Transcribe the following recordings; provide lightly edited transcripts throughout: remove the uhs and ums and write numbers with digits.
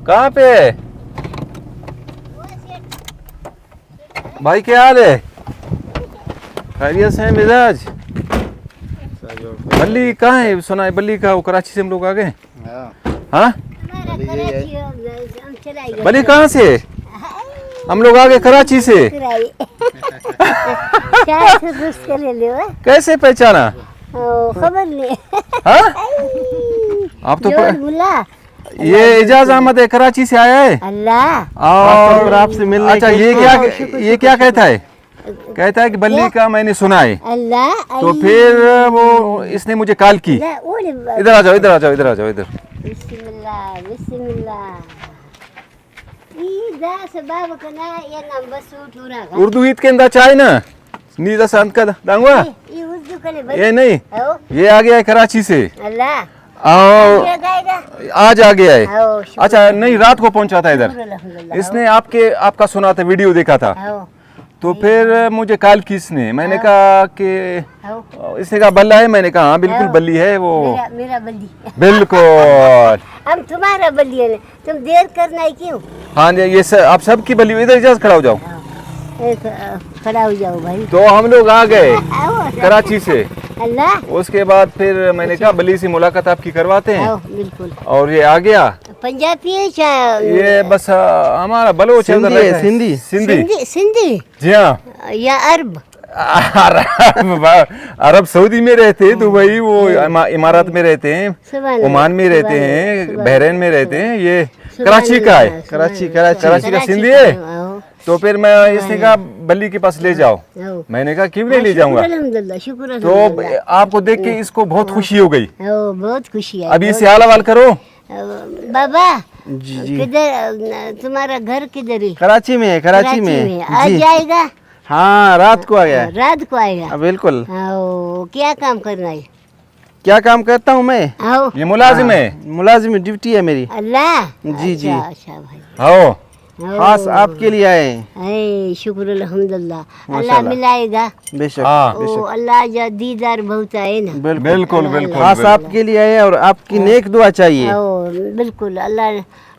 कहाँ पे है भाई? क्या हाल है? खैरियत से हैं मिजाज? बल्ली कहाँ है? सुना है बल्ली का वो कराची से हम लोग आ गए। हाँ बल्ली कहाँ से? हम लोग आ गए कराची से। कैसे पहचाना? खबर नहीं। हाँ आप तो ये एजाज अहमद है, कराची से आया है। अल्लाह और आपसे मिलने। अच्छा ये क्या कहता है? कहता है कि बल्ली का मैंने सुना है। अल्लाह तो फिर वो इसने मुझे कॉल की। इधर आ जाओ, इधर आ जाओ, इधर आ जाओ, इधर। बिस्मिल्लाह बिस्मिल्लाह। उर्दू ईद के अंदर चाहे ना नीदा संत का दांगवा ये नहीं, ये आ गया है कराची से। अल्लाह और आज आ गया है। अच्छा नहीं, रात को पहुंचा था इधर। इसने आपका सुना था, वीडियो देखा था। तो फिर मुझे कॉल की इसने। मैंने कहा कि इसने कहा बल्ला है। मैंने कहा हाँ बिल्कुल बल्ली है वो। मेरा बल्ली बिल्कुल। हम तुम्हारा बल्ली है, तुम देर करना है क्यों? हाँ ये आप सबकी बल्ली। इधर इजाज़ खड़ा हो जाओ। खड़ा हो जाओ भाई। तो हम लोग आ गए कराची से। अल्लाह उसके बाद फिर मैंने कहा बल्ली से मुलाकात आपकी करवाते हैं। बिल्कुल। और ये आ गया। पंजाबी है ये बस हमारा बलोच है, सिंधी सिंधी। सिंधी जी हाँ। या अरब? अरब सऊदी में रहते हैं, दुबई वो इमारात में रहते हैं, ओमान में रहते हैं, बहरीन में रहते हैं। ये कराची का है। कराची का सिंधी है। तो फिर मैं इसने कहा बल्ली के पास ले जाओ। मैंने कहा क्यों नहीं ले जाऊंगा? शुक्र। तो आपको देख के इसको बहुत खुशी हो गई। बहुत खुशी है। अभी इसे हाल करो। बाबा जी किधर तुम्हारा घर किधर है? कराची में है। कराची में आ जाएगा। हाँ रात को आ गया। रात को आएगा? बिल्कुल। क्या काम करना है? क्या काम करता हूँ मैं? ये मुलाजिम है। मुलाजिम ड्यूटी है मेरी। अल्लाह जी जी। अच्छा भाई। आओ खास आपके लिए आए। शुक्र अल्हम्दुलिल्लाह। अल्लाह मिलाएगा बेशक। अल्लाह जो दीदार बहुत है ना। बिल्कुल बिल्कुल। खास आपके लिए आए और आपकी नेक दुआ चाहिए। बिल्कुल।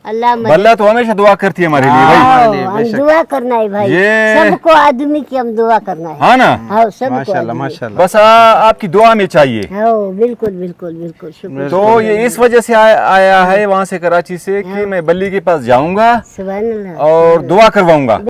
अल्लाह बल्ला तो हमेशा दुआ करती है हमारे लिए भाई। हम दुआ करना है भाई। सबको आदमी की हम दुआ करना है। हाँ ना। हाँ सबको। माशाल्लाह माशाल्लाह। बस आपकी दुआ में चाहिए। बिल्कुल बिल्कुल बिल्कुल शुक्र। तो ये इस वजह से आया है वहाँ से, कराची से, कि मैं बल्ली के पास जाऊंगा सुभान अल्लाह और दुआ करवाऊंगा।